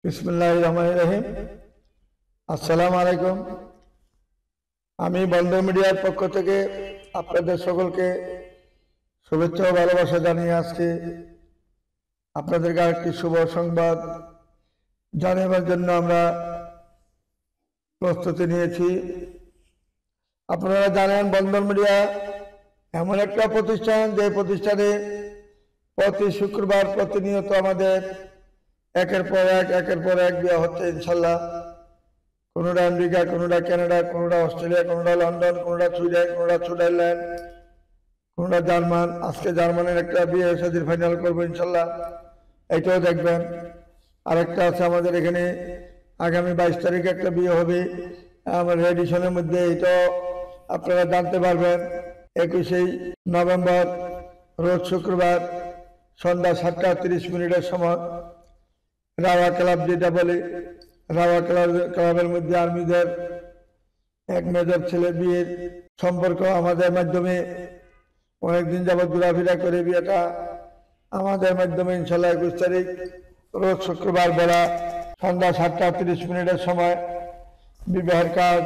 বিসমিল্লাহির রহমানির রহিম। আসসালামু আলাইকুম। আমি বন্ধন মিডিয়ার পক্ষ থেকে আপনাদের সকলকে শুভেচ্ছা ও ভালোবাসা জানিয়ে আজকে আপনাদেরকে আরেকটি শুভ সংবাদ জানাবার জন্য আমরা প্রস্তুতি নিয়েছি। আপনারা জানেন বন্ধন মিডিয়া এমন একটা প্রতিষ্ঠান, যে প্রতিষ্ঠানে প্রতি শুক্রবার প্রতিনিয়ত আমাদের একের পর এক বিয়ে হচ্ছে ইনশাল্লাহ। কোনোটা আমেরিকা, কোনোটা কানাডা, কোনোটা অস্ট্রেলিয়া, কোনোটা লন্ডন, কোনোটা সুইডেন, কোনোটা সুইজারল্যান্ড, কোনোটা জার্মান। আজকে জার্মানের একটা বিয়ে সাথে ফাইনাল করবো ইনশাল্লাহ, এটাও দেখবেন। আরেকটা আছে আমাদের এখানে আগামী 22 তারিখে একটা বিয়ে হবে আমাদের এডিশনের মধ্যে, এটাও আপনারা জানতে পারবেন। 21শে নভেম্বর রোজ শুক্রবার সন্ধ্যা 7:30 সময় রাওয়া ক্লাব, যেটা বলে রাওয়া ক্লাবের মধ্যে আর্মিদের এক মেজর ছেলে বিয়ের সম্পর্ক আমাদের মাধ্যমে অনেকদিন যাবৎ ঘোরাফেরা করে বিয়েটা আমাদের মাধ্যমে ইনশাল্লাহ 21 তারিখ রোজ শুক্রবার বেলা সন্ধ্যা 7:30 সময় বিবাহের কাজ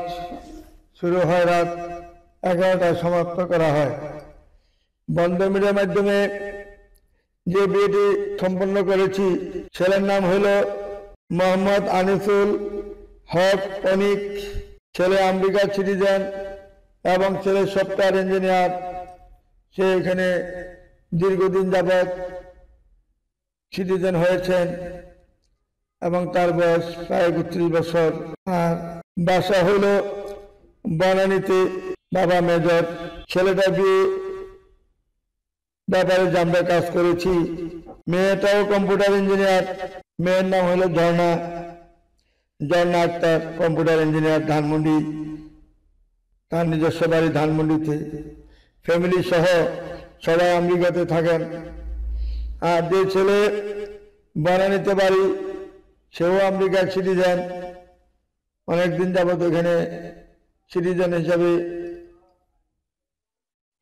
শুরু হয়, রাত 11টায় সমাপ্ত করা হয়। বন্ধন মিডিয়ার মাধ্যমে যে বিয়েটি সম্পন্ন করেছি, ছেলের নাম হল মোহাম্মদ আনিসুল হক অনিক। ছেলে আমেরিকার সিটিজেন এবং ছেলে সফটওয়্যার ইঞ্জিনিয়ার। সে এখানে দীর্ঘদিন যাবৎ সিটিজেন হয়েছেন এবং তার বয়স প্রায় 32 বছর। আর বাসা হইল বনানীতে, বাবা মেজর। ছেলেটা বিয়ে ব্যাপারে আমরা কাজ করেছি। মেয়েটাও কম্পিউটার ইঞ্জিনিয়ার। মেয়ের নাম হলো ঝর্ণা আক্তার, কম্পিউটার ইঞ্জিনিয়ার, ধানমন্ডি। তার নিজস্ব বাড়ি ধানমন্ডিতে, ফ্যামিলি সহ সবাই আমেরিকাতে থাকেন। আর যে ছেলে বনানীতে বাড়ি, সেও আমেরিকার সিটিজেন, অনেকদিন যাবত এখানে সিটিজেন হিসাবে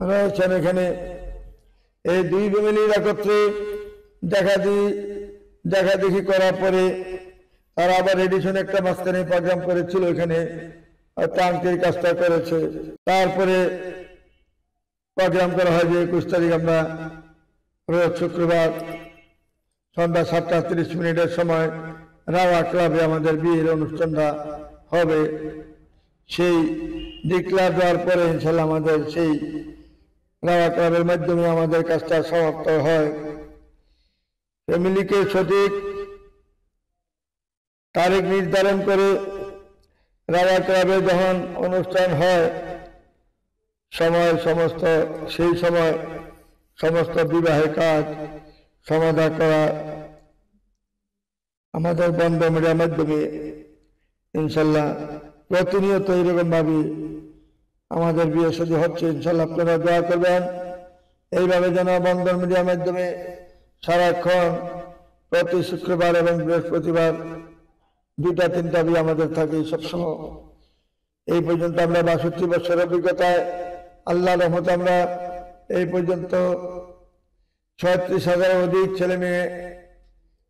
রয়েছেন। এখানে এই দুই ফ্যামিলির একত্রে দেখাদেখি করার পরে তারা আবার এডিশন একটা মাঝখানে প্রোগ্রাম করেছিল, এখানে ট্রাঙ্কের কাজটা করেছে। তারপরে প্রোগ্রাম করা হয় যে 21 তারিখ আমরা রোজ শুক্রবার সন্ধ্যা 7:30 সময় রাওয়া ক্লাবে আমাদের বিয়ের অনুষ্ঠানটা হবে। সেই ডিক্লার দেওয়ার পরে ইনশাল্লাহ আমাদের সেই রাওয়া ক্লাবের মাধ্যমে আমাদের কাজটা সমাপ্ত হয়। ফ্যামিলিকে সঠিক তারিখ নির্ধারণ করে রাওয়া ক্লাবে যখন অনুষ্ঠান হয়, সেই সময় সমস্ত বিবাহের কাজ সমাধান করা আমাদের বন্ধন মিডিয়ার মাধ্যমে ইনশাল্লাহ প্রতিনিয়ত এরকম ভাবে আমাদের বিয়ে শাদী হচ্ছে। ইনশাল্লাহ আপনারা দোয়া করবেন এইভাবে যেন বন্ধন মিডিয়ার মাধ্যমে সারাক্ষণ প্রতি শুক্রবার এবং বৃহস্পতিবার 2-3টা বিয়ে আমাদের থাকে সবসময়। এই পর্যন্ত আমরা 62 বছরের অভিজ্ঞতায় আল্লাহর রহমতে আমরা এই পর্যন্ত 36,000 অধিক ছেলে মেয়ে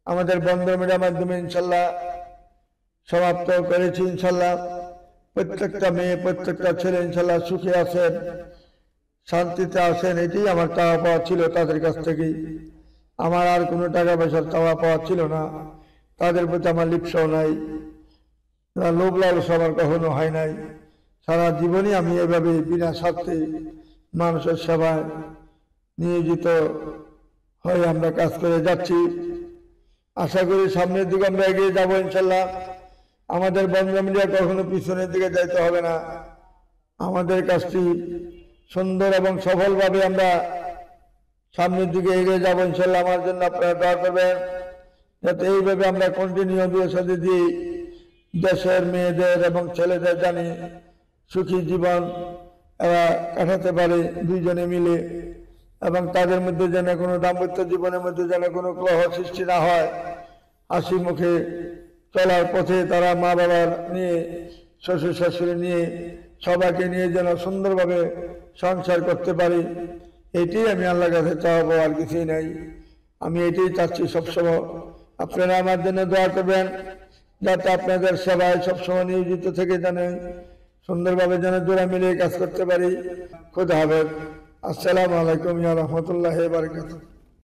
আমাদের বন্ধন মিডিয়ার মাধ্যমে ইনশাল্লাহ সমাপ্ত করেছি। ইনশাল্লাহ প্রত্যেকটা মেয়ে, প্রত্যেকটা ছেলে ইনশাল্লাহ সুখে আছেন, শান্তিতে আছেন। এটি আমার চাওয়া পাওয়া ছিল তাদের কাছ থেকেই। আমার আর কোনো টাকা পয়সার চাওয়া পাওয়া ছিল না, তাদের প্রতি আমার লিপ্সাও নাই, লোভ লালসা আমার কখনো হয় নাই। সারা জীবনই আমি এভাবে বিনা স্বার্থে মানুষের সেবায় নিয়োজিত হয়ে আমরা কাজ করে যাচ্ছি। আশা করি সামনের দিকে আমরা এগিয়ে যাবো ইনশাল্লাহ। আমাদের বন্ধন মিডিয়া কখনো পিছনের দিকে যাইতে হবে না। আমাদের কাজটি সুন্দর এবং সফলভাবে আমরা সামনের দিকে এগিয়ে যাবো ইনশাল্লাহ। আমার জন্য আপনারা দোয়া করবেন যাতে এইভাবে আমরা কন্টিনিউ বিয়ের সাথে দিয়ে দেশের মেয়েদের এবং ছেলেদের জানি সুখী জীবন এরা কাটাতে পারে দুইজনে মিলে, এবং তাদের মধ্যে যেন কোনো দাম্পত্য জীবনের মধ্যে যেন কোনো কলহ সৃষ্টি না হয়। হাসি মুখে চলার পথে তারা মা বাবার নিয়ে, শ্বশুর শাশুড়ি নিয়ে, সবাইকে নিয়ে যেন সুন্দরভাবে সংসার করতে পারি। এটাই আমি আল্লাহর কাছে চাওয়াবো, আর কিছুই নাই। আমি এটাই চাচ্ছি সবসময়। আপনারা আমার জন্য দোয়া করবেন, যাতে আপনাদের সেবায় সবসময় নিয়োজিত থেকে যেন সুন্দরভাবে যেন জোড়া মিলিয়ে কাজ করতে পারি। খোদা হাফেজ। আসসালামু আলাইকুম ওয়া রাহমাতুল্লাহি ওয়া বারাকাতুহু।